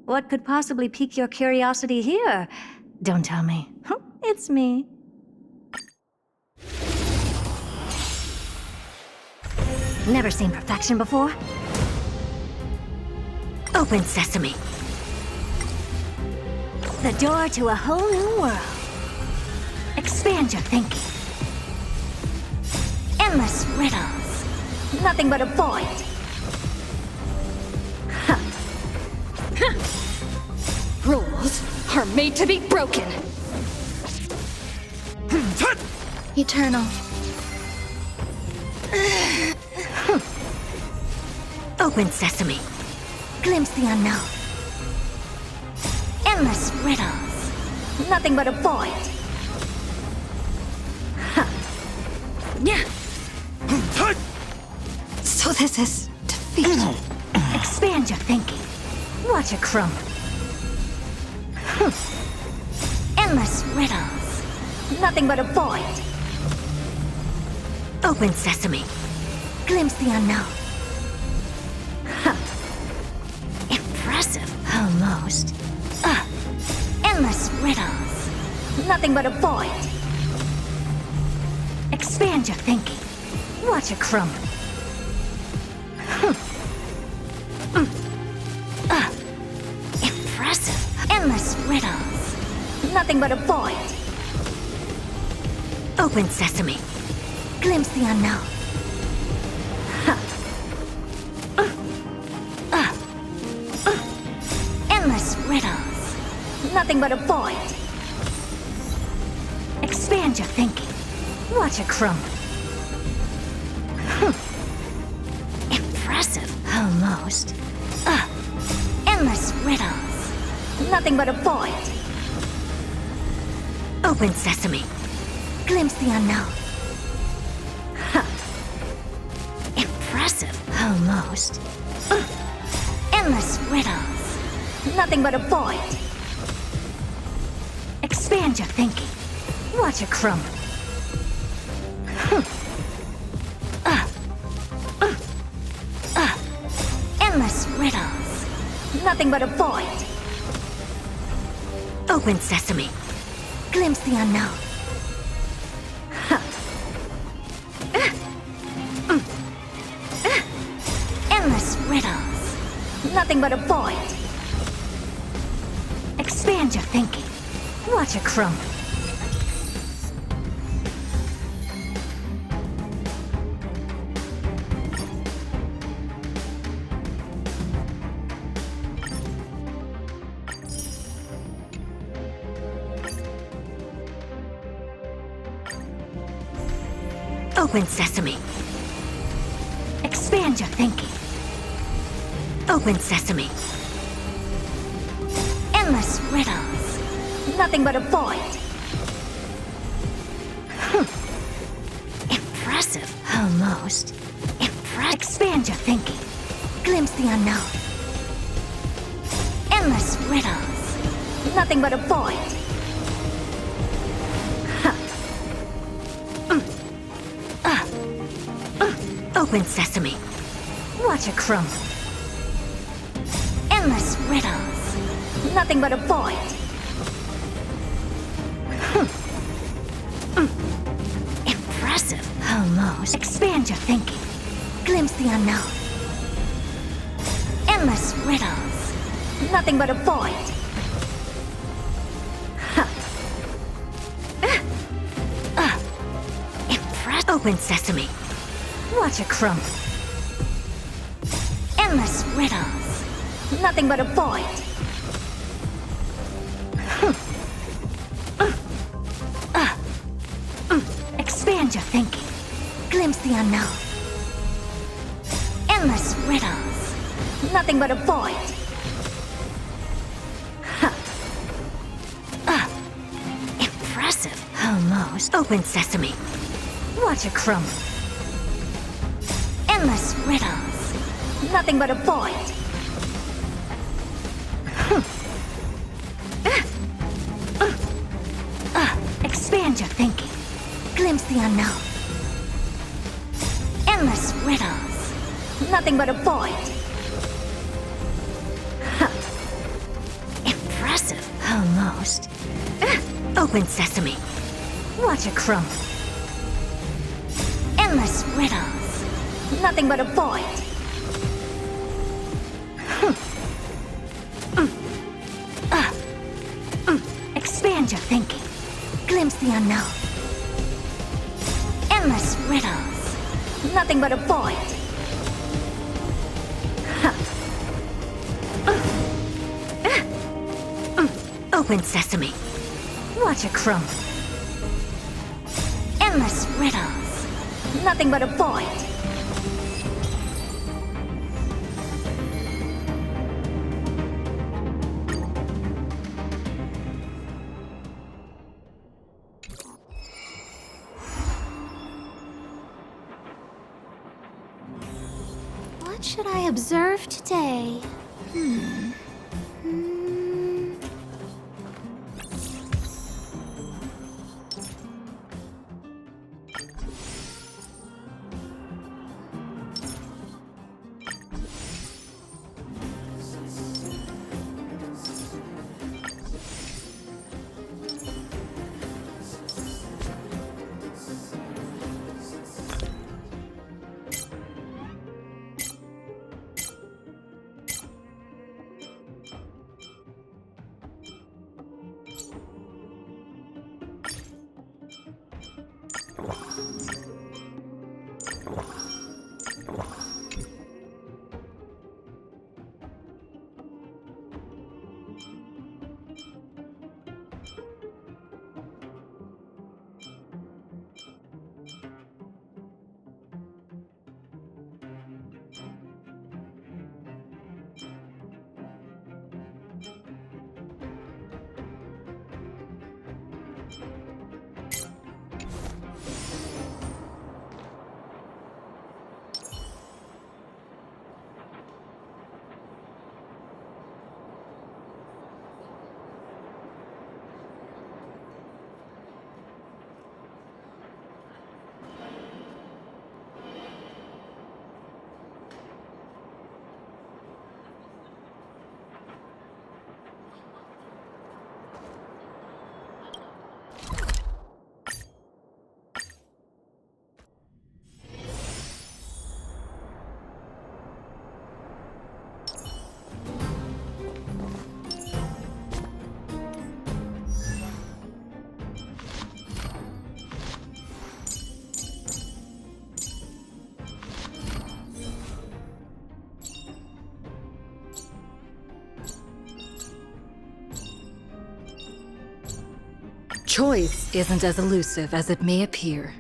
What could possibly pique your curiosity here? Don't tell me. It's me. Never seen perfection before? Open sesame. The door to a whole new world. Expand your thinking. Endless riddles. Nothing but a void. Rules are made to be broken. Eternal. Open sesame. Glimpse the unknown. Endless riddles. Nothing but a void. So this is defeat. Expand your thinking. Watch it crumble. Endless riddles. Nothing but a void. Open sesame. Glimpse the unknown. Impressive. Almost. Endless riddles. Nothing but a void. Expand your thinking. Watch it crumble. Impressive. Endless riddles. Nothing but a void. Open sesame. Glimpse the unknown. Endless riddles. Nothing but a void. Expand your thinking. Watch it crumble. Impressive. Almost. Endless riddles. Nothing but a void. Open sesame. Glimpse the unknown. Impressive. Almost. Endless riddles. Nothing but a void. Expand your thinking. Watch it crumble. Endless riddles. Nothing but a void. Open sesame. Glimpse the unknown. Endless riddles. Nothing but a void. Expand your thinking. Watch it crumble. Open sesame. Expand your thinking. Open sesame. Endless riddles. Nothing but a void. Impressive. Almost. Expand your thinking. Glimpse the unknown. Endless riddles. Nothing but a void. Open sesame. Watch it crumble. Endless riddles. Nothing but a void. Impressive. Almost. Expand your thinking. Glimpse the unknown. Endless riddles. Nothing but a void. Open sesame. Watch it crumble. Endless riddles. Nothing but a void. Expand your thinking. Glimpse the unknown. Endless riddles. Nothing but a void. Impressive. Almost. Open sesame. Watch it crumble. Endless riddles. Nothing but a void. Expand your thinking. Glimpse the unknown. Endless riddles. Nothing but a void. Impressive. Almost. Open sesame. Watch it crumble. Endless riddles. Nothing but a void. Expand your thinking. Glimpse the unknown. Endless riddles. Nothing but a void. Open sesame. Watch it crumble. Endless riddles. Nothing but a void. What should I observe today? Choice isn't as elusive as it may appear.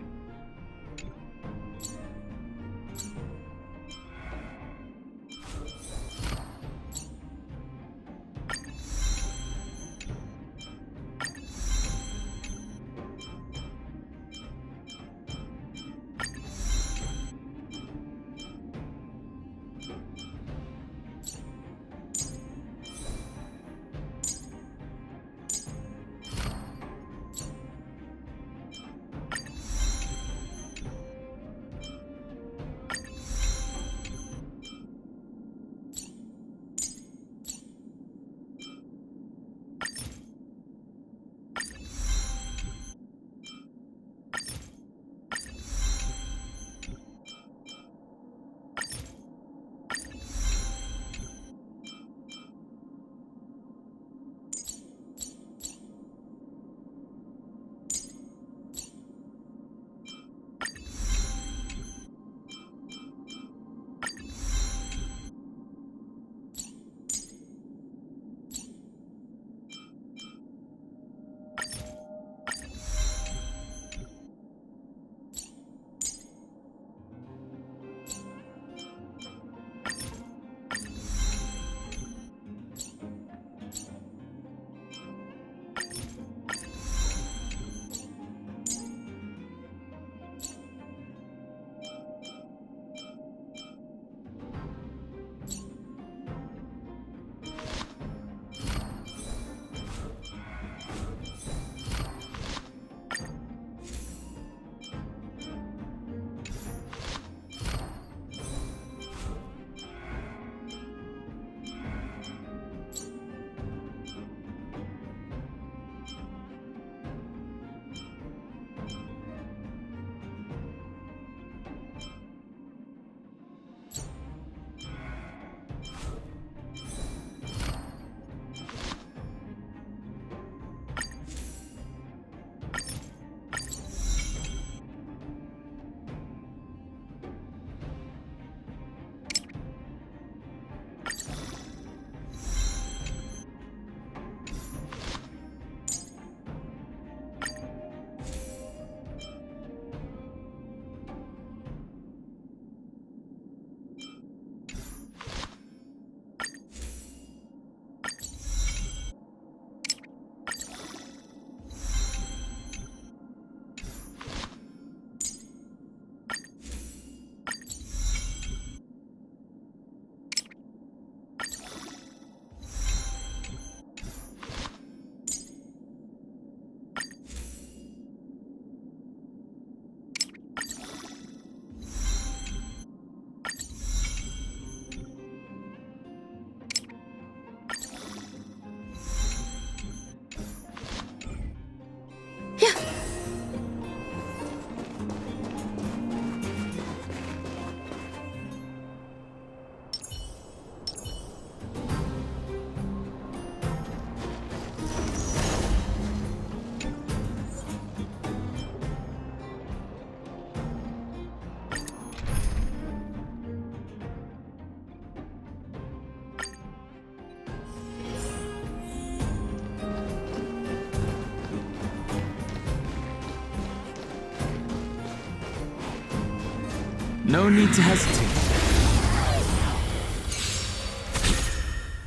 No need to hesitate.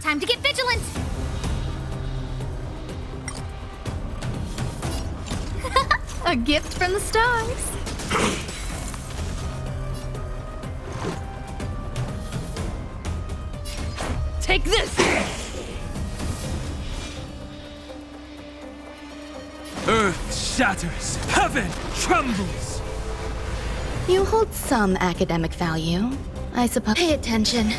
Time to get vigilant! A gift from the stars. Take this! Earth shatters, heaven trembles. You hold some academic value, I suppose. Pay attention.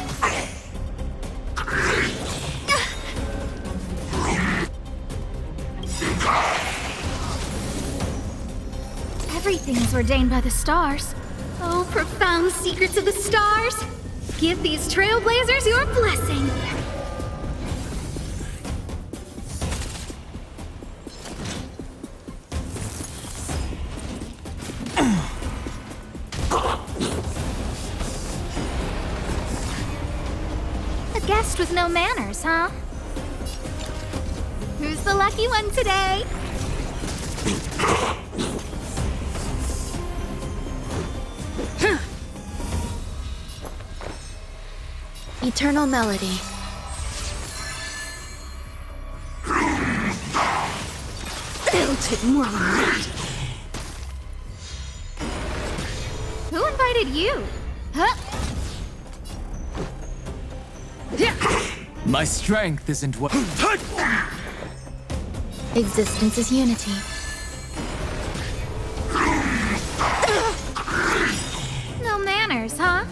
Everything is ordained by the stars. Oh, profound secrets of the stars! Give these trailblazers your blessing! A guest with no manners, huh? Who's the lucky one today? Eternal melody. It'll take more than that. Who invited you? Huh? My strength isn't what. Existence is unity. No manners, huh?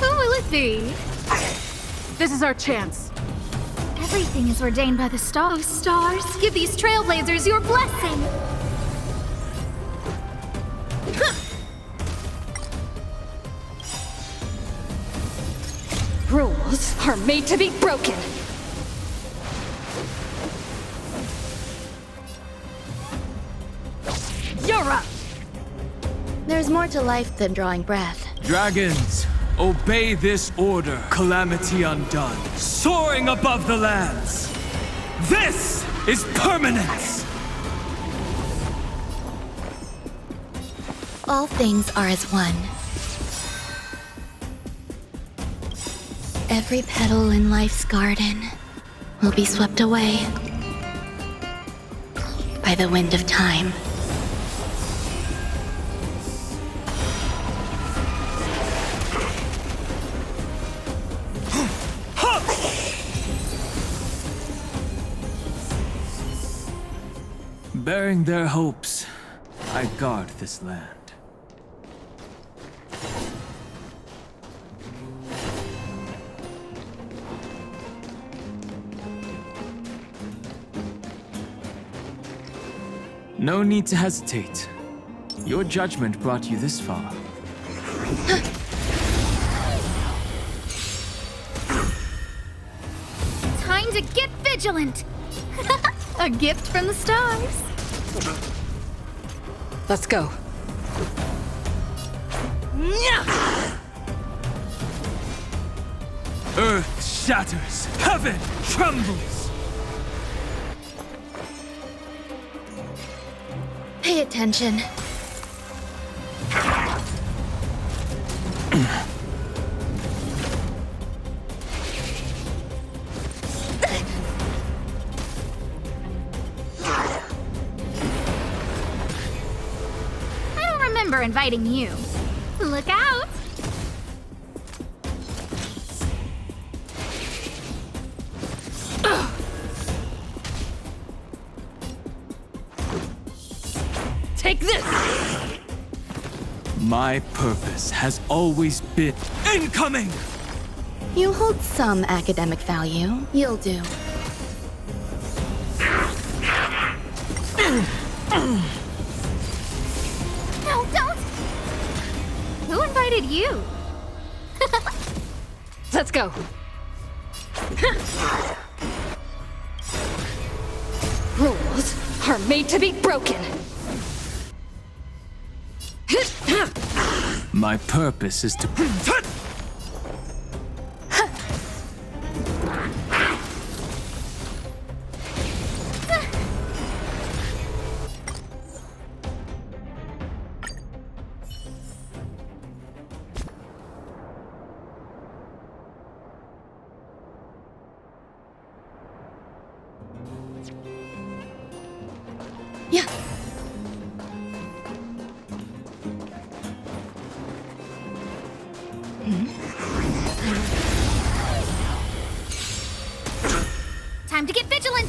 Who will it be? This is our chance. Everything is ordained by the stars. Stars, give these trailblazers your blessing! Rules are made to be broken. You're up! There's more to life than drawing breath. Dragons, obey this order. Calamity undone, soaring above the lands. This is permanence! All things are as one. Every petal in life's garden will be swept away by the wind of time. Bearing their hopes, I guard this land. No need to hesitate. Your judgment brought you this far. Time to get vigilant! A gift from the stars. Let's go. Earth shatters, heaven trembles. Pay attention. I don't remember inviting you. Look out! Take this! My purpose has always been incoming! You hold some academic value. You'll do. No, don't! Who invited you? Let's go. Rules are made to be broken. My purpose is to. Yeah. Time to get vigilant!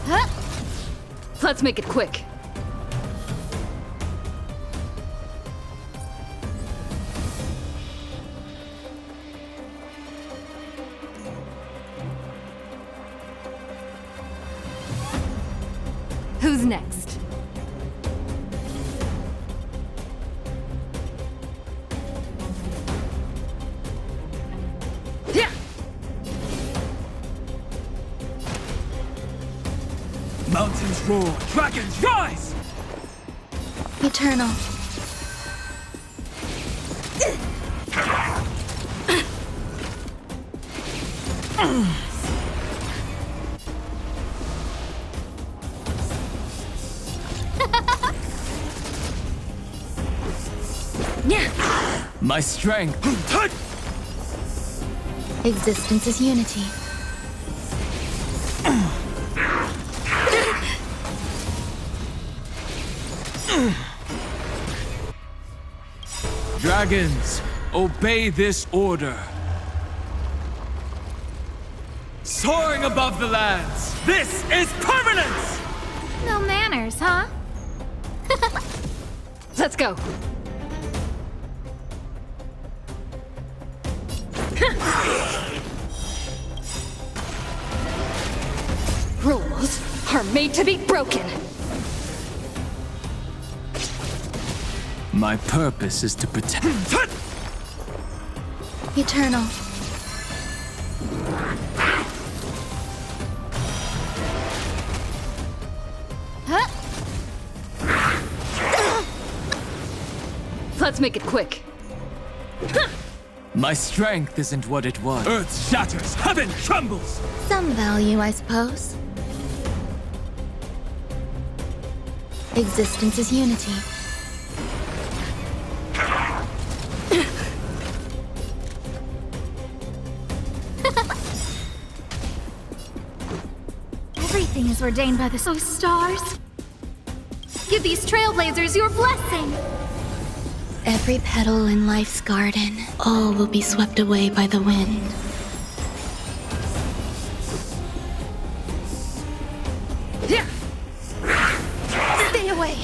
Huh? Let's make it quick. Who's next? Yeah. Mountains roar, dragons rise! Eternal. My strength. Existence is unity. Dragons, obey this order. Soaring above the lands, this is permanence! No manners, huh? Let's go. Rules are made to be broken. My purpose is to protect. Eternal. Huh? Let's make it quick. My strength isn't what it was. Earth shatters, heaven trembles! Some value, I suppose. Existence is unity. Everything is ordained by the stars. Give these trailblazers your blessing! Every petal in life's garden, all will be swept away by the wind. Stay away!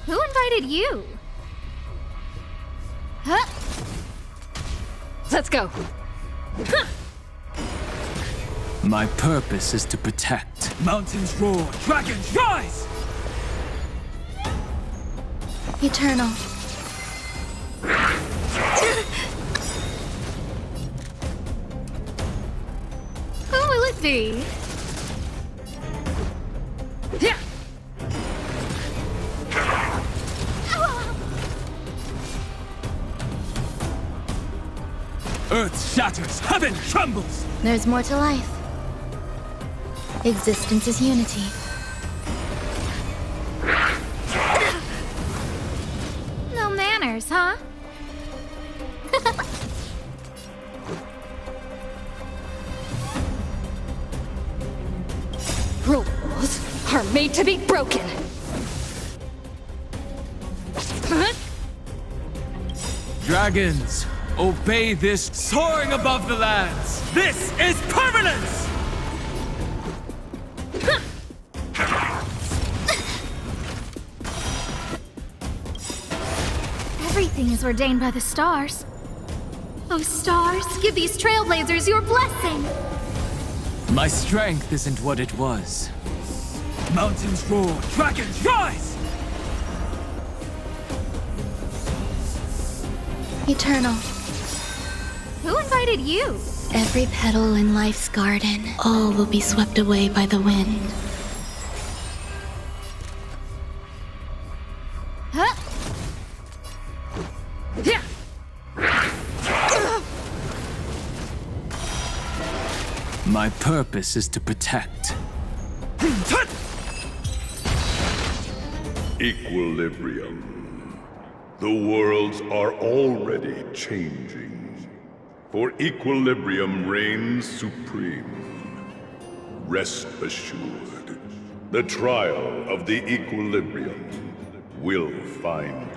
Who invited you? Huh? Let's go. My purpose is to protect. Mountains roar, dragons rise! Eternal. Who will it be? Earth shatters, heaven trembles! There's more to life. Existence is unity. No manners, huh? Rules are made to be broken. Dragons, obey this. Soaring above the lands, this is permanence! Everything is ordained by the stars. Oh, stars, give these trailblazers your blessing! My strength isn't what it was. Mountains roar, dragons rise! Eternal. Who invited you? Every petal in life's garden, all will be swept away by the wind. Huh? My purpose is to protect. Equilibrium. The worlds are already changing. For equilibrium reigns supreme. Rest assured, the trial of the equilibrium will find you.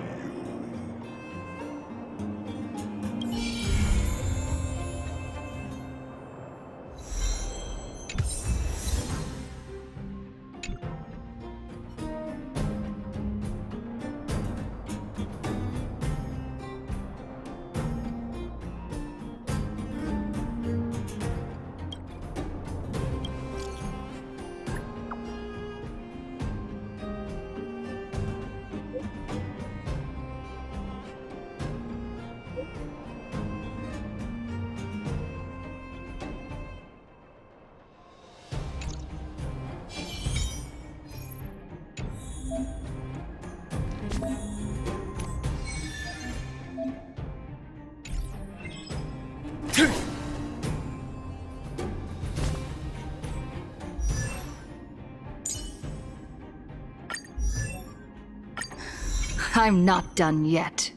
I'm not done yet.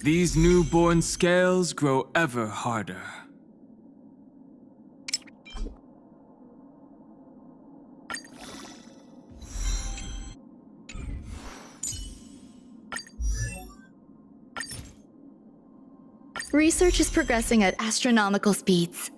These newborn scales grow ever harder. Research is progressing at astronomical speeds.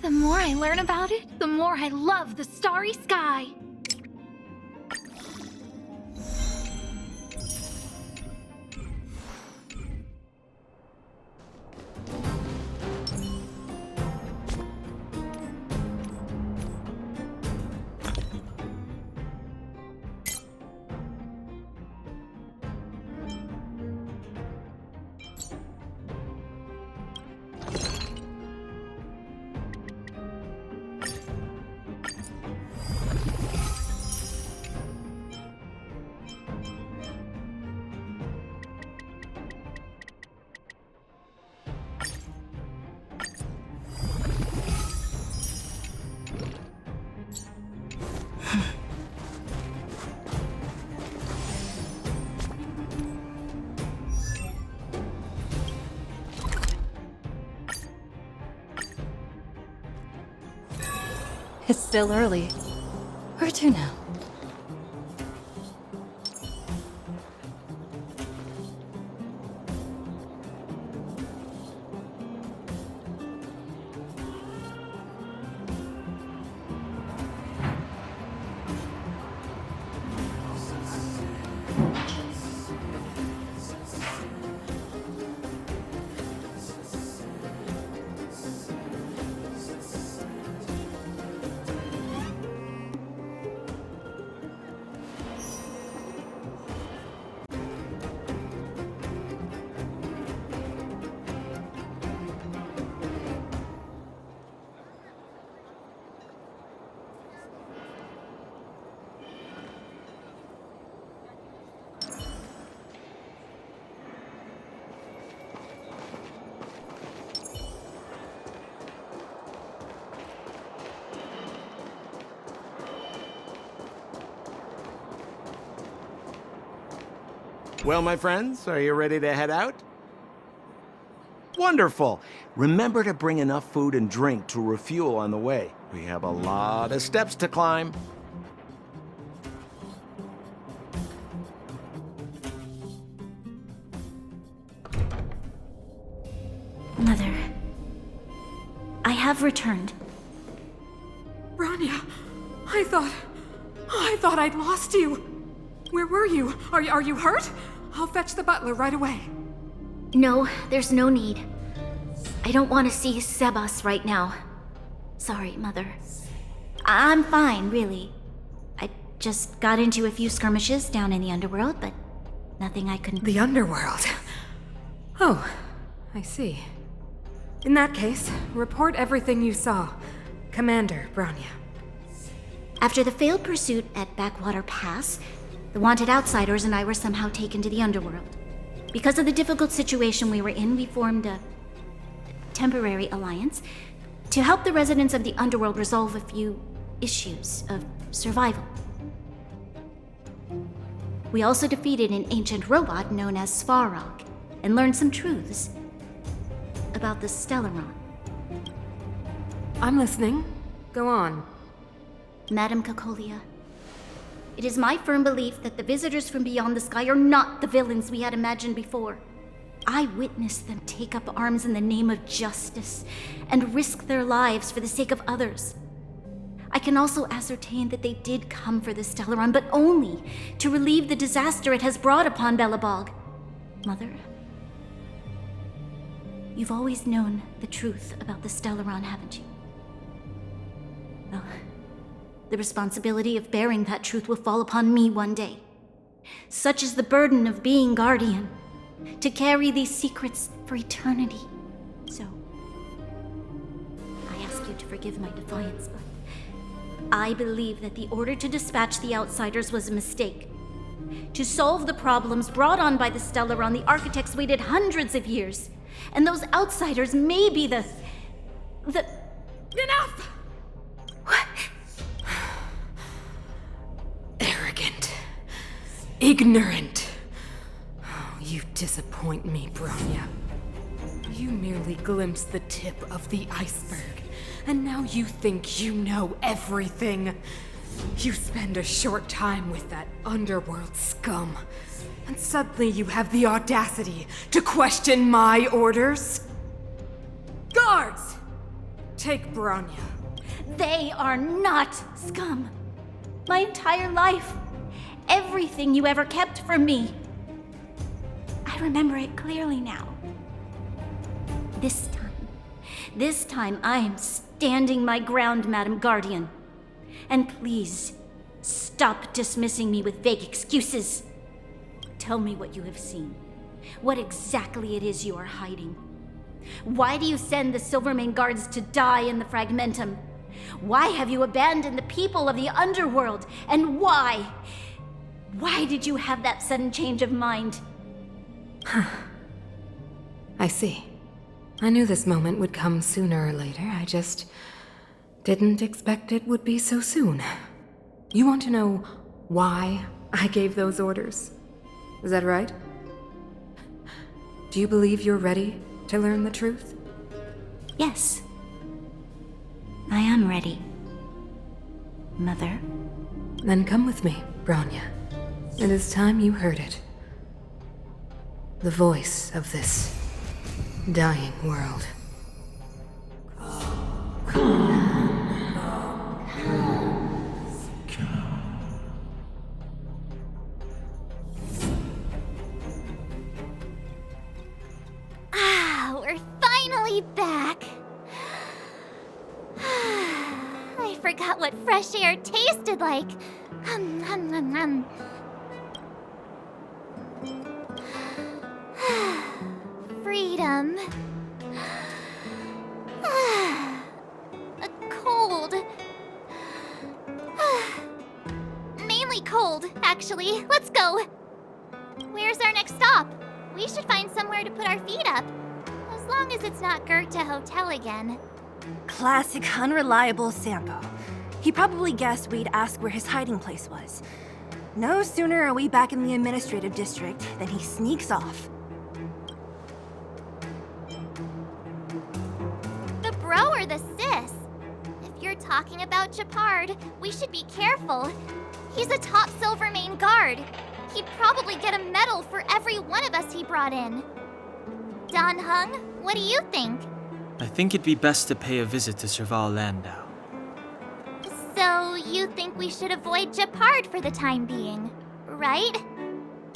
The more I learn about it, the more I love the starry sky. It's still early. Where to now? Well, my friends, are you ready to head out? Wonderful. Remember to bring enough food and drink to refuel on the way. We have a lot of steps to climb. Mother, I have returned. Rania, I thought I'd lost you. Where were you? Are you hurt? I'll fetch the butler right away. No, there's no need. I don't want to see Sebas right now. Sorry, Mother. I'm fine, really. I just got into a few skirmishes down in the underworld, but nothing I couldn't... The underworld? Oh, I see. In that case, report everything you saw. Commander Bronya. After the failed pursuit at Backwater Pass, the wanted outsiders and I were somehow taken to the underworld. Because of the difficult situation we were in, we formed a temporary alliance to help the residents of the underworld resolve a few issues of survival. We also defeated an ancient robot known as Svarog and learned some truths about the Stellaron. I'm listening. Go on. Madam Cocolia, it is my firm belief that the visitors from beyond the sky are not the villains we had imagined before. I witnessed them take up arms in the name of justice and risk their lives for the sake of others. I can also ascertain that they did come for the Stellaron, but only to relieve the disaster it has brought upon Belobog. Mother, you've always known the truth about the Stellaron, haven't you? Well, the responsibility of bearing that truth will fall upon me one day. Such is the burden of being Guardian, to carry these secrets for eternity. So, I ask you to forgive my defiance, but I believe that the order to dispatch the outsiders was a mistake. To solve the problems brought on by the Stellaron, the architects waited hundreds of years. And those outsiders may be the... Enough! What? Arrogant. Ignorant. Oh, you disappoint me, Bronya. You merely glimpsed the tip of the iceberg, and now you think you know everything. You spend a short time with that underworld scum, and suddenly you have the audacity to question my orders? Guards! Take Bronya. They are not scum. My entire life, everything you ever kept from me. I remember it clearly now. This time I am standing my ground, Madam Guardian. And please, stop dismissing me with vague excuses. Tell me what you have seen. What exactly it is you are hiding. Why do you send the Silvermane guards to die in the Fragmentum? Why have you abandoned the people of the underworld? And why? Why did you have that sudden change of mind? I see. I knew this moment would come sooner or later. I just didn't expect it would be so soon. You want to know why I gave those orders? Is that right? Do you believe you're ready to learn the truth? Yes. I am ready. Mother? Then come with me, Bronya. It is time you heard it. The voice of this dying world. We're finally back. I forgot what fresh air tasted like. Freedom. Cold. Mainly cold, actually. Let's go. Where's our next stop? We should find somewhere to put our feet up. As long as it's not Goethe Hotel again. Classic unreliable Sampo. He probably guessed we'd ask where his hiding place was. No sooner are we back in the administrative district than he sneaks off. The bro or the sis? If you're talking about Japard, we should be careful. He's a top Silvermane guard. He'd probably get a medal for every one of us he brought in. Don Hung, what do you think? I think it'd be best to pay a visit to Serval Landau. So, you think we should avoid Japard for the time being, right?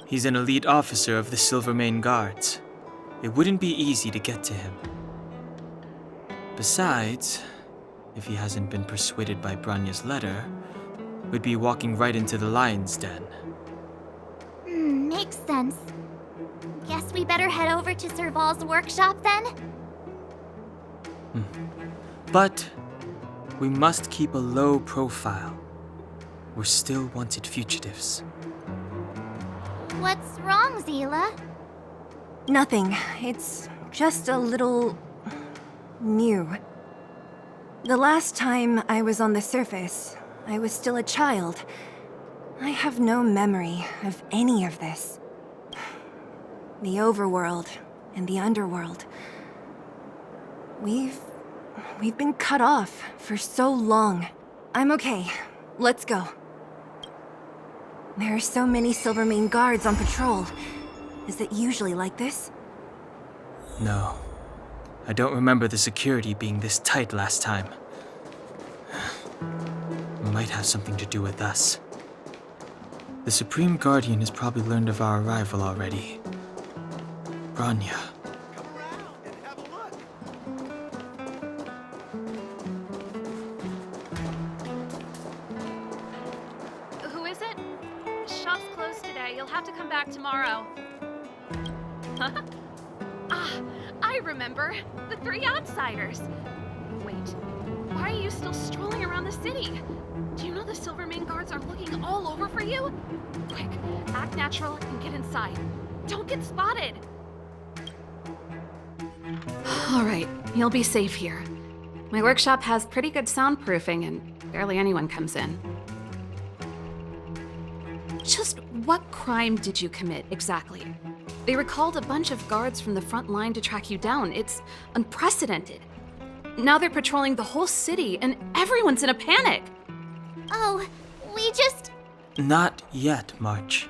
He's an elite officer of the Silvermane Guards. It wouldn't be easy to get to him. Besides, if he hasn't been persuaded by Branya's letter, we'd be walking right into the lion's den. Makes sense. Guess we better head over to Serval's workshop then? But we must keep a low profile. We're still wanted fugitives. What's wrong, Zila? Nothing. It's just a little... new. The last time I was on the surface, I was still a child. I have no memory of any of this. The overworld and the underworld. We've been cut off for so long. I'm okay. Let's go. There are so many Silvermane guards on patrol. Is it usually like this? No. I don't remember the security being this tight last time. Might have something to do with us. The Supreme Guardian has probably learned of our arrival already. Branya. Come around and have a look. Who is it? Shop's closed today. You'll have to come back tomorrow. I remember. The three outsiders. Wait, why are you still strolling around the city? Do you know the Silvermane guards are looking all over for you? Quick, act natural and get inside. Don't get spotted. All right, you'll be safe here. My workshop has pretty good soundproofing and barely anyone comes in. Just what crime did you commit exactly? They recalled a bunch of guards from the front line to track you down. It's unprecedented. Now they're patrolling the whole city and everyone's in a panic. Oh, we just... Not yet, March.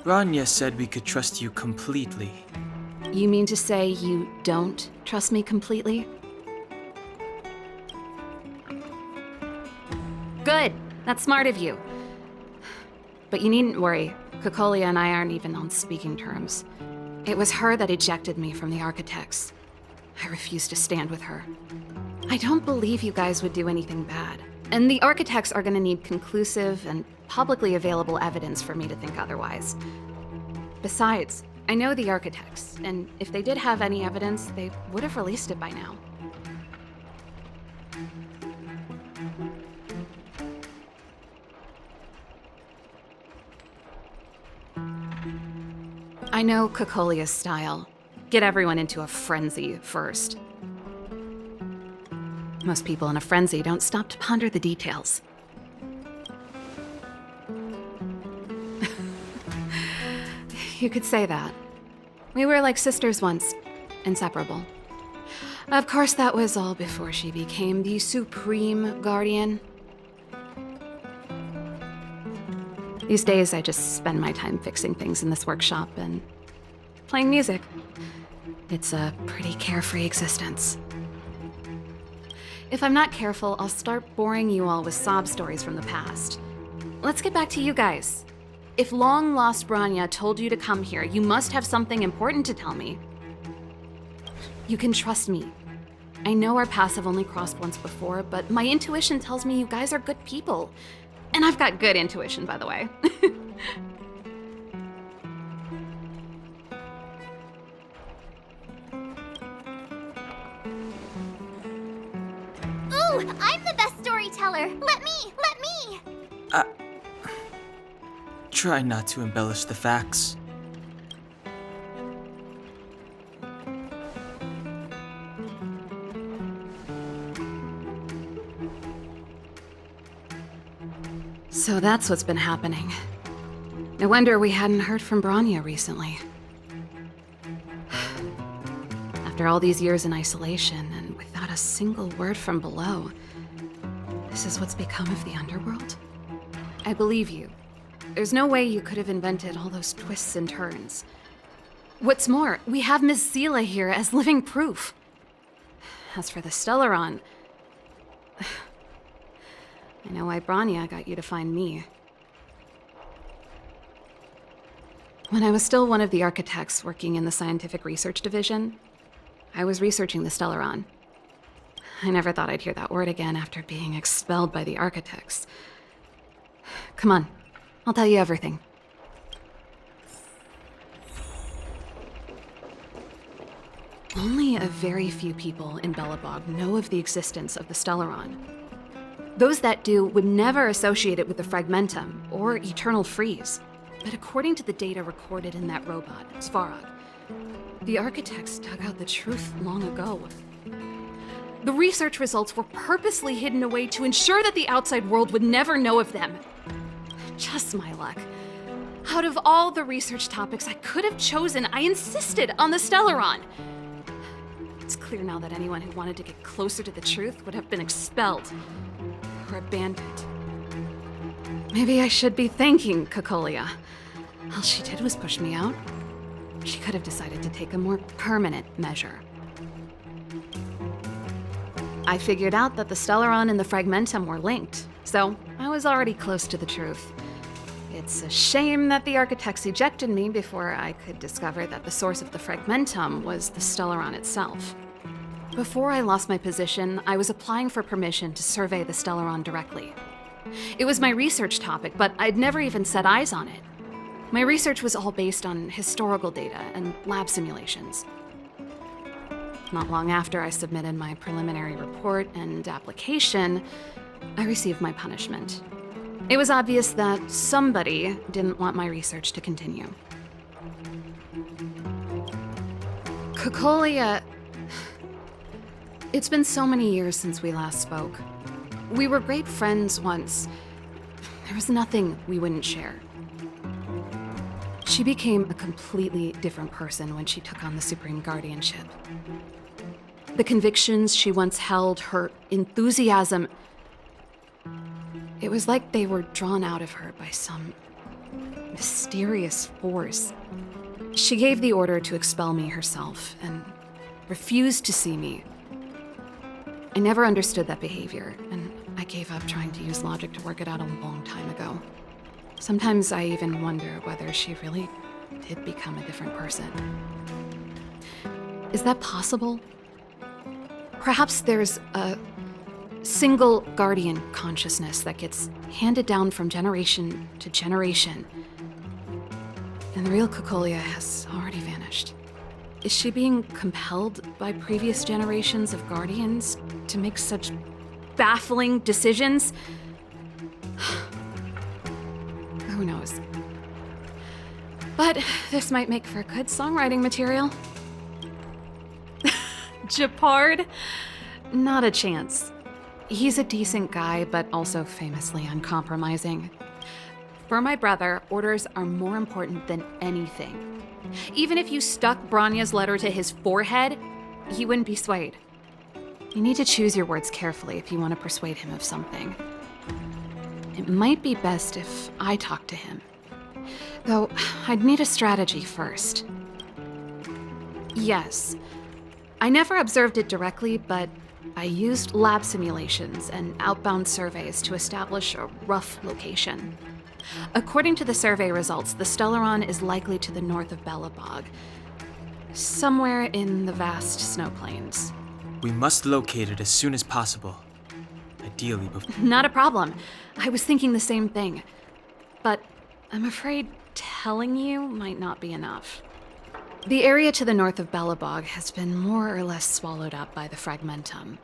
Branya said we could trust you completely. You mean to say you don't trust me completely? Good. That's smart of you. But you needn't worry. Kokolia and I aren't even on speaking terms. It was her that ejected me from the Architects. I refuse to stand with her. I don't believe you guys would do anything bad. And the Architects are gonna need conclusive and publicly available evidence for me to think otherwise. Besides, I know the Architects, and if they did have any evidence, they would have released it by now. I know Kokolia's style. Get everyone into a frenzy first. Most people in a frenzy don't stop to ponder the details. You could say that. We were like sisters once, inseparable. Of course, that was all before she became the Supreme Guardian. These days, I just spend my time fixing things in this workshop and playing music. It's a pretty carefree existence. If I'm not careful, I'll start boring you all with sob stories from the past. Let's get back to you guys. If long-lost Branya told you to come here, you must have something important to tell me. You can trust me. I know our paths have only crossed once before, but my intuition tells me you guys are good people. And I've got good intuition, by the way. Ooh, I'm the best storyteller! Let me! Try not to embellish the facts. So that's what's been happening. No wonder we hadn't heard from Branya recently. After all these years in isolation and without a single word from below, this is what's become of the underworld? I believe you. There's no way you could have invented all those twists and turns. What's more, we have Miss Zila here as living proof. As for the Stellaron, I know why Branya got you to find me. When I was still one of the architects working in the scientific research division, I was researching the Stellaron. I never thought I'd hear that word again after being expelled by the architects. Come on, I'll tell you everything. Only a very few people in Belobog know of the existence of the Stellaron. Those that do would never associate it with the Fragmentum or Eternal Freeze. But according to the data recorded in that robot, Svarog, the architects dug out the truth long ago. The research results were purposely hidden away to ensure that the outside world would never know of them. Just my luck. Out of all the research topics I could have chosen, I insisted on the Stellaron. It's clear now that anyone who wanted to get closer to the truth would have been expelled or abandoned. Maybe I should be thanking Cocolia. All she did was push me out. She could have decided to take a more permanent measure. I figured out that the Stellaron and the Fragmentum were linked, so I was already close to the truth. It's a shame that the architects ejected me before I could discover that the source of the Fragmentum was the Stellaron itself. Before I lost my position, I was applying for permission to survey the Stellaron directly. It was my research topic, but I'd never even set eyes on it. My research was all based on historical data and lab simulations. Not long after I submitted my preliminary report and application, I received my punishment. It was obvious that somebody didn't want my research to continue. Cocolia... It's been so many years since we last spoke. We were great friends once. There was nothing we wouldn't share. She became a completely different person when she took on the Supreme Guardianship. The convictions she once held, her enthusiasm, it was like they were drawn out of her by some mysterious force. She gave the order to expel me herself and refused to see me. I never understood that behavior, and I gave up trying to use logic to work it out a long time ago. Sometimes I even wonder whether she really did become a different person. Is that possible? Perhaps there's a single guardian consciousness that gets handed down from generation to generation, and the real Cocolia has already vanished. Is she being compelled by previous generations of guardians to make such baffling decisions? Who knows? But this might make for good songwriting material. Japard? Not a chance. He's a decent guy, but also famously uncompromising. For my brother, orders are more important than anything. Even if you stuck Bronya's letter to his forehead, he wouldn't be swayed. You need to choose your words carefully if you want to persuade him of something. It might be best if I talk to him. Though, I'd need a strategy first. Yes. I never observed it directly, but I used lab simulations and outbound surveys to establish a rough location. According to the survey results, the Stellaron is likely to the north of Belobog, somewhere in the vast snow plains. We must locate it as soon as possible. Ideally before... Not a problem. I was thinking the same thing. But I'm afraid telling you might not be enough. The area to the north of Belobog has been more or less swallowed up by the Fragmentum.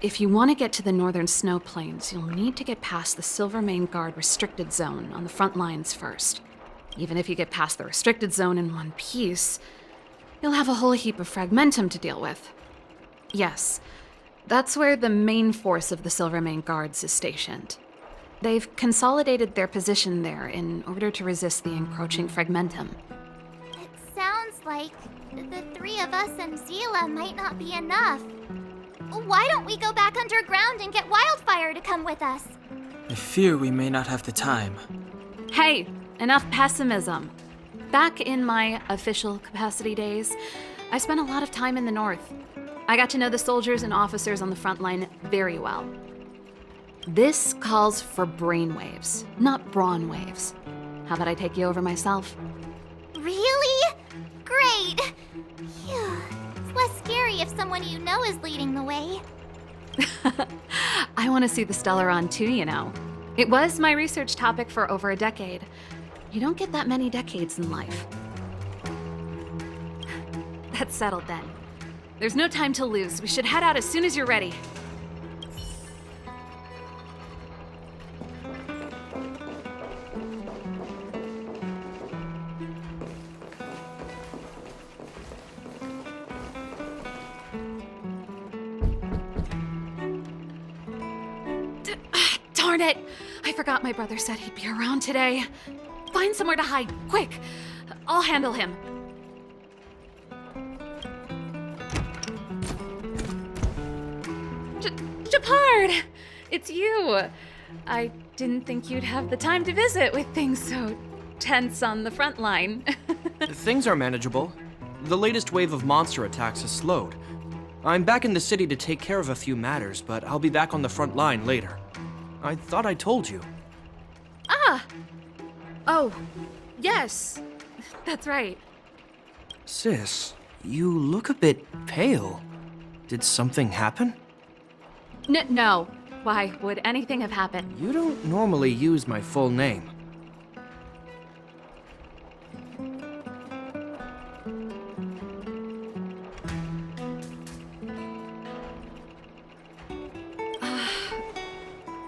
If you want to get to the northern snow plains, you'll need to get past the Silvermane Guard restricted zone on the front lines first. Even if you get past the restricted zone in one piece, you'll have a whole heap of Fragmentum to deal with. Yes, that's where the main force of the Silvermane Guards is stationed. They've consolidated their position there in order to resist the encroaching Fragmentum. It sounds like the three of us and Zila might not be enough. Why don't we go back underground and get Wildfire to come with us? I fear we may not have the time. Hey, enough pessimism. Back in my official capacity days, I spent a lot of time in the north. I got to know the soldiers and officers on the front line very well. This calls for brainwaves, not brawn waves. How about I take you over myself? Really? Great! Phew. less scary if someone you know is leading the way. I want to see the Stellaron too, you know. It was my research topic for over a decade. You don't get that many decades in life. That's settled then. There's no time to lose. We should head out as soon as you're ready. Darn it! I forgot my brother said he'd be around today. Find somewhere to hide, quick! I'll handle him. Japard! It's you! I didn't think you'd have the time to visit with things so tense on the front line. Things are manageable. The latest wave of monster attacks has slowed. I'm back in the city to take care of a few matters, but I'll be back on the front line later. I thought I told you. Ah! Oh, yes. That's right. Sis, you look a bit pale. Did something happen? No. Why would anything have happened? You don't normally use my full name.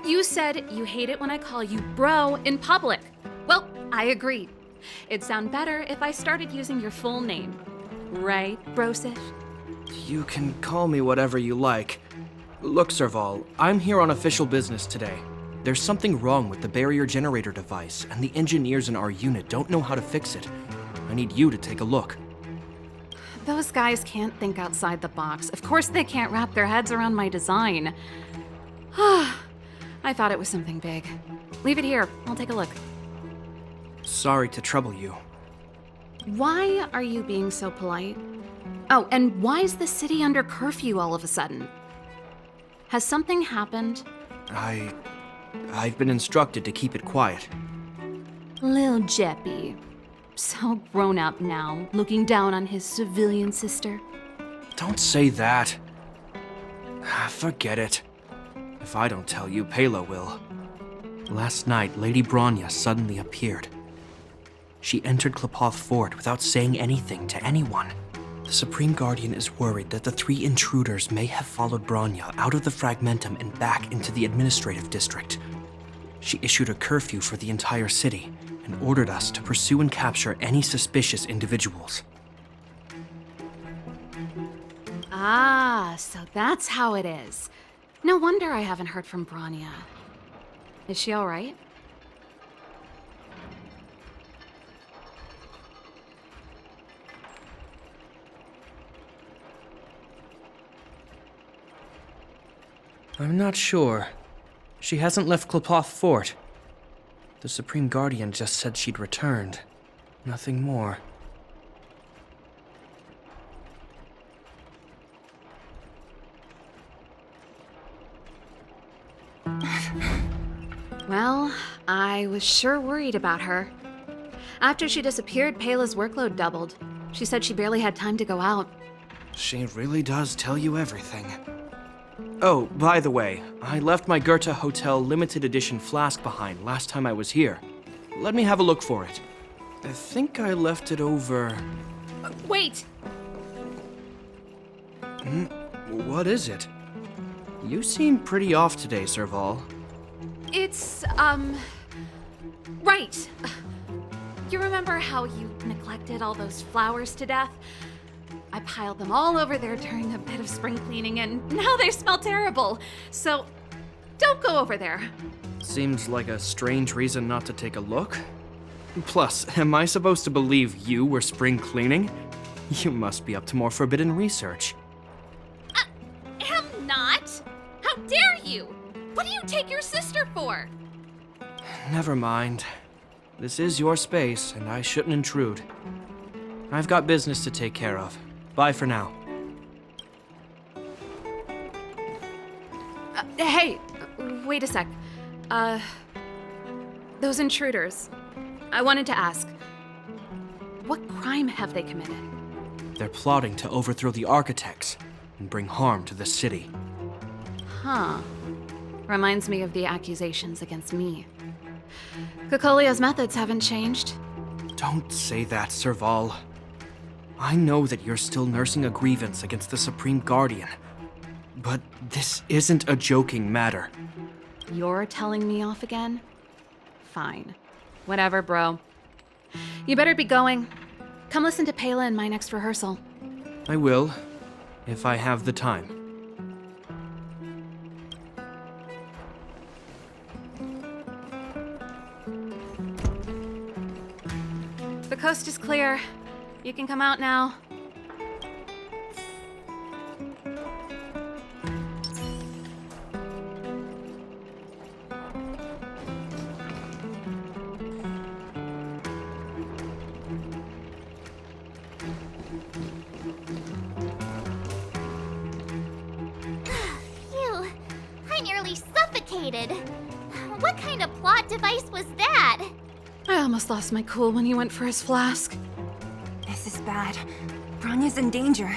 You said you hate it when I call you bro in public. Well, I agree. It'd sound better if I started using your full name. Right, Brosif? You can call me whatever you like. Look, Serval, I'm here on official business today. There's something wrong with the barrier generator device, and the engineers in our unit don't know how to fix it. I need you to take a look. Those guys can't think outside the box. Of course they can't wrap their heads around my design. I thought it was something big. Leave it here. I'll take a look. Sorry to trouble you. Why are you being so polite? Oh, and why is the city under curfew all of a sudden? Has something happened? I've been instructed to keep it quiet. Lil Jeppy. So grown up now, looking down on his civilian sister. Don't say that. Forget it. If I don't tell you, Palo will. Last night, Lady Bronya suddenly appeared. She entered Klepoth Fort without saying anything to anyone. The Supreme Guardian is worried that the 3 intruders may have followed Bronya out of the Fragmentum and back into the administrative district. She issued a curfew for the entire city and ordered us to pursue and capture any suspicious individuals. Ah, so that's how it is. No wonder I haven't heard from Bronya. Is she all right? I'm not sure. She hasn't left Klepoth Fort. The Supreme Guardian just said she'd returned. Nothing more. Well, I was sure worried about her. After she disappeared, Pela's workload doubled. She said she barely had time to go out. She really does tell you everything. Oh, by the way, I left my Goethe Hotel limited edition flask behind last time I was here. Let me have a look for it. I think I left it over... Wait! What is it? You seem pretty off today, Serval. It's, right. You remember how you neglected all those flowers to death? I piled them all over there during a bit of spring cleaning, and now they smell terrible. So, don't go over there. Seems like a strange reason not to take a look. Plus, am I supposed to believe you were spring cleaning? You must be up to more forbidden research. Am not! How dare you! What do you take your sister for? Never mind. This is your space, and I shouldn't intrude. I've got business to take care of. Bye for now. Hey, wait a sec. Those intruders. I wanted to ask, what crime have they committed? They're plotting to overthrow the architects and bring harm to the city. Huh. Reminds me of the accusations against me. Cocolia's methods haven't changed. Don't say that, Serval. I know that you're still nursing a grievance against the Supreme Guardian. But this isn't a joking matter. You're telling me off again? Fine. Whatever, bro. You better be going. Come listen to Pela in my next rehearsal. I will, if I have the time. The coast is clear. You can come out now. Phew, I nearly suffocated. What kind of plot device was that? I almost lost my cool when he went for his flask. This is bad. Bronya's in danger.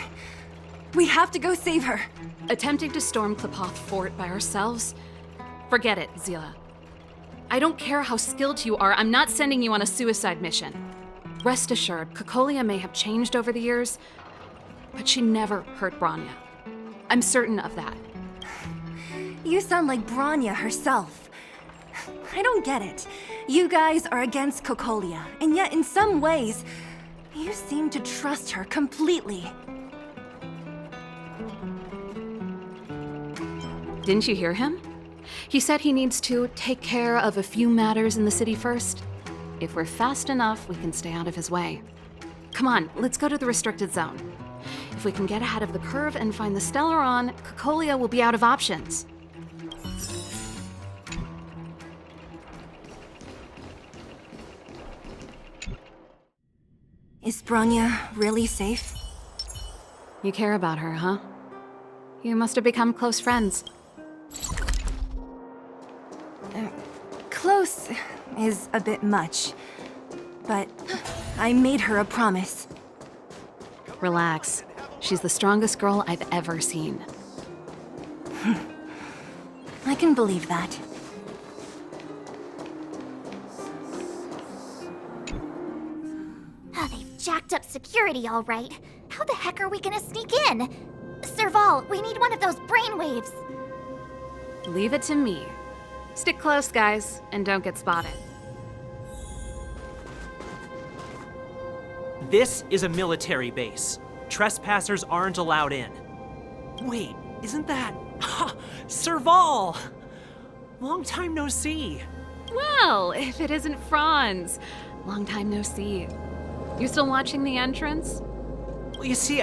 We have to go save her. Attempting to storm Klipoth Fort by ourselves? Forget it, Zila. I don't care how skilled you are, I'm not sending you on a suicide mission. Rest assured, Cocolia may have changed over the years, but she never hurt Bronya. I'm certain of that. You sound like Bronya herself. I don't get it. You guys are against Cocolia, and yet in some ways, you seem to trust her completely. Didn't you hear him? He said he needs to take care of a few matters in the city first. If we're fast enough, we can stay out of his way. Come on, let's go to the restricted zone. If we can get ahead of the curve and find the Stellaron, Cocolia will be out of options. Is Bronya really safe? You care about her, huh? You must have become close friends. Close is a bit much, but I made her a promise. Relax. She's the strongest girl I've ever seen. I can believe that. Oh, they've jacked up security all right. How the heck are we gonna sneak in? Serval, we need one of those brainwaves. Leave it to me. Stick close, guys, and don't get spotted. This is a military base. Trespassers aren't allowed in. Wait, isn't that... Serval! Long time no see. Well, if it isn't Franz. Long time no see. You still watching the entrance? Well, you see,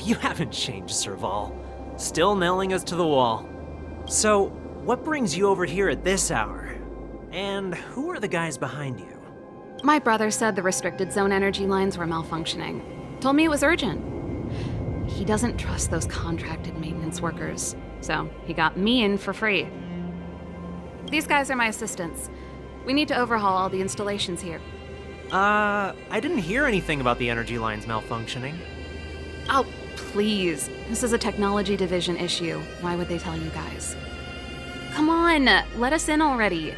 you haven't changed, Serval. Still nailing us to the wall. So, what brings you over here at this hour? And who are the guys behind you? My brother said the restricted zone energy lines were malfunctioning. Told me it was urgent. He doesn't trust those contracted maintenance workers, so he got me in for free. These guys are my assistants. We need to overhaul all the installations here. I didn't hear anything about the energy lines malfunctioning. Oh, please. This is a technology division issue. Why would they tell you guys? Come on, let us in already.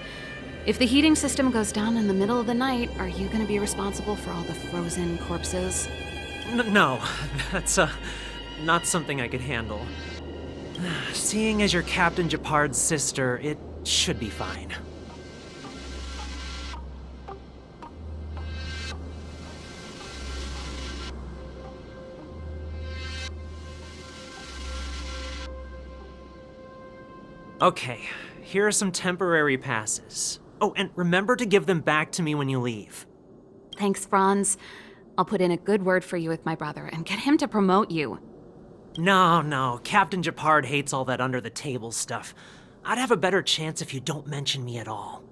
If the heating system goes down in the middle of the night, are you gonna be responsible for all the frozen corpses? No, that's not something I could handle. Seeing as you're Captain Japard's sister, it should be fine. Okay, here are some temporary passes. Oh, and remember to give them back to me when you leave. Thanks, Franz. I'll put in a good word for you with my brother and get him to promote you. No, Captain Japard hates all that under-the-table stuff. I'd have a better chance if you don't mention me at all.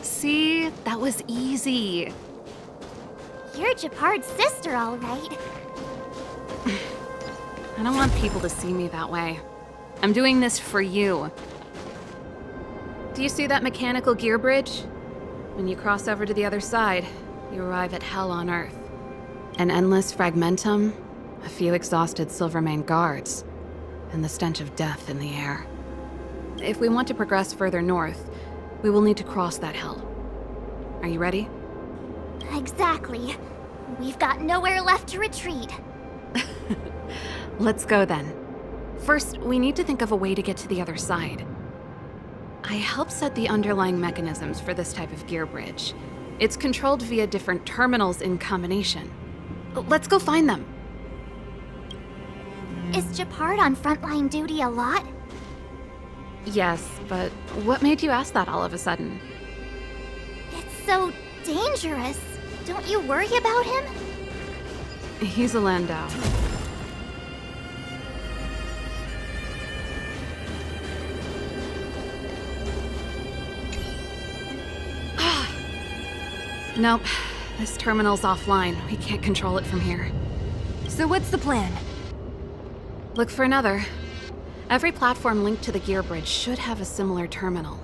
See? That was easy. You're Japard's sister, all right. I don't want people to see me that way. I'm doing this for you. Do you see that mechanical gear bridge? When you cross over to the other side, you arrive at hell on Earth. An endless fragmentum, a few exhausted Silvermane guards, and the stench of death in the air. If we want to progress further north, we will need to cross that hell. Are you ready? Exactly. We've got nowhere left to retreat. Let's go then. First, we need to think of a way to get to the other side. I helped set the underlying mechanisms for this type of gear bridge. It's controlled via different terminals in combination. Let's go find them. Is Gepard on frontline duty a lot? Yes, but what made you ask that all of a sudden? It's so dangerous. Don't you worry about him? He's a Landau. Nope. This terminal's offline. We can't control it from here. So what's the plan? Look for another. Every platform linked to the gear bridge should have a similar terminal.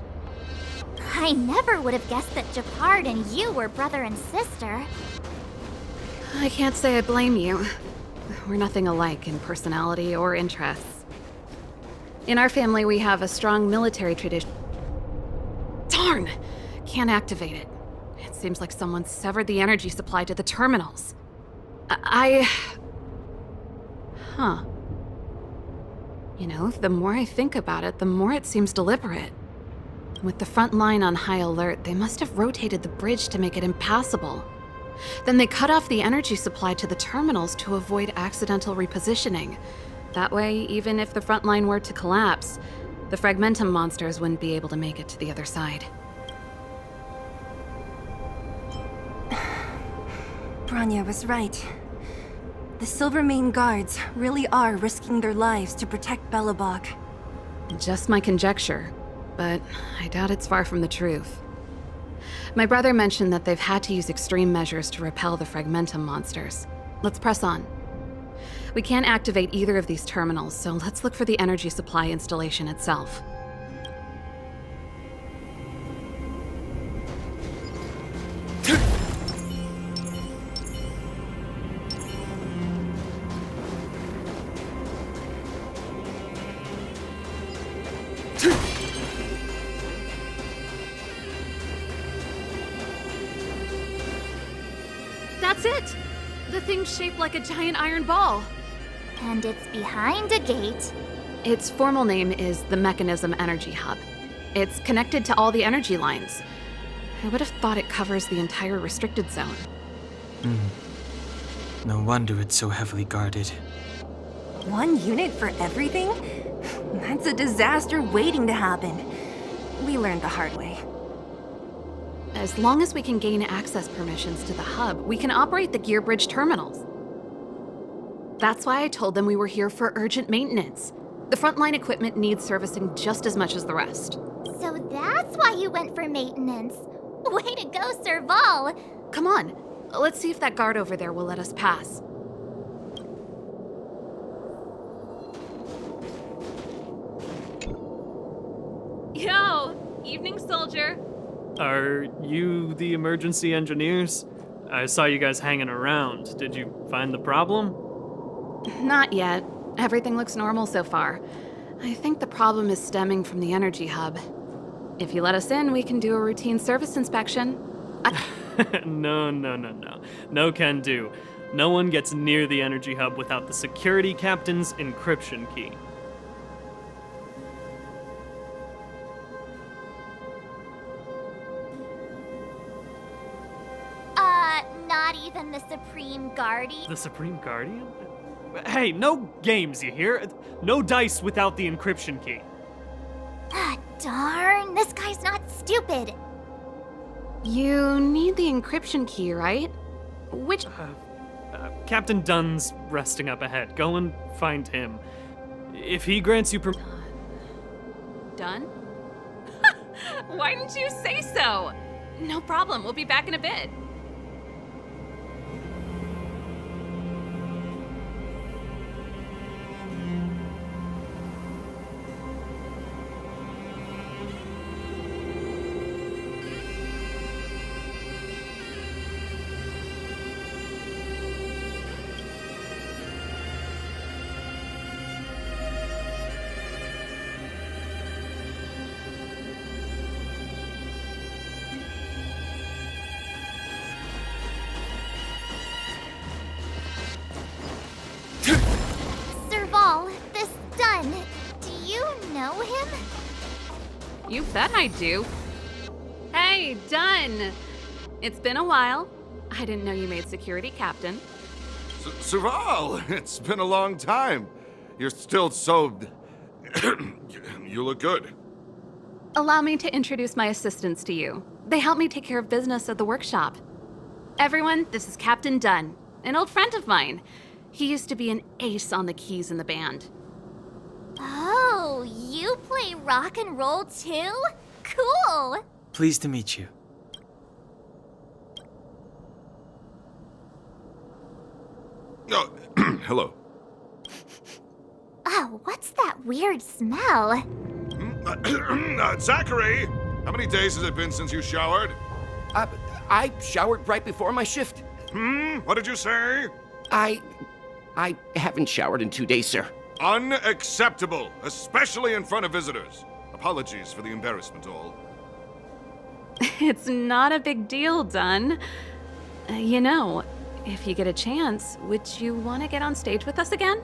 I never would have guessed that Gepard and you were brother and sister. I can't say I blame you. We're nothing alike in personality or interests. In our family, we have a strong military tradition. Darn! Can't activate it. It seems like someone severed the energy supply to the terminals. Huh. You know, the more I think about it, the more it seems deliberate. With the front line on high alert, they must have rotated the bridge to make it impassable. Then they cut off the energy supply to the terminals to avoid accidental repositioning. That way, even if the front line were to collapse, the Fragmentum monsters wouldn't be able to make it to the other side. Bronya was right. The Silvermane guards really are risking their lives to protect Belobog. Just my conjecture, but I doubt it's far from the truth. My brother mentioned that they've had to use extreme measures to repel the Fragmentum monsters. Let's press on. We can't activate either of these terminals, so let's look for the energy supply installation itself. That's it! The thing's shaped like a giant iron ball. And it's behind a gate. Its formal name is the Mechanism Energy Hub. It's connected to all the energy lines. I would have thought it covers the entire restricted zone. No wonder it's so heavily guarded. One unit for everything? That's a disaster waiting to happen. We learned the hard way. As long as we can gain access permissions to the hub, we can operate the gear bridge terminals. That's why I told them we were here for urgent maintenance. The frontline equipment needs servicing just as much as the rest. So that's why you went for maintenance. Way to go, Serval! Come on, let's see if that guard over there will let us pass. Yo! Evening, soldier. Are you the emergency engineers? I saw you guys hanging around. Did you find the problem? Not yet. Everything looks normal so far. I think the problem is stemming from the energy hub. If you let us in, we can do a routine service inspection. No. No can do. No one gets near the energy hub without the security captain's encryption key. Not even the Supreme Guardian? The Supreme Guardian? Hey, no games, you hear? No dice without the encryption key. Ah, darn. This guy's not stupid. You need the encryption key, right? Which... Captain Dunn's resting up ahead. Go and find him. If he grants you Done? Why didn't you say so? No problem, we'll be back in a bit. You bet I do. Hey, Dunn! It's been a while. I didn't know you made security captain. Serval, it's been a long time. You're still so... You look good. Allow me to introduce my assistants to you. They help me take care of business at the workshop. Everyone, this is Captain Dunn, an old friend of mine. He used to be an ace on the keys in the band. Oh, you play rock and roll too? Cool! Pleased to meet you. Oh, hello. Oh, what's that weird smell? Zachary! How many days has it been since you showered? I showered right before my shift. What did you say? I haven't showered in 2 days, sir. Unacceptable, especially in front of visitors. Apologies for the embarrassment, all. It's not a big deal, Dunn. You know, if you get a chance, would you want to get on stage with us again?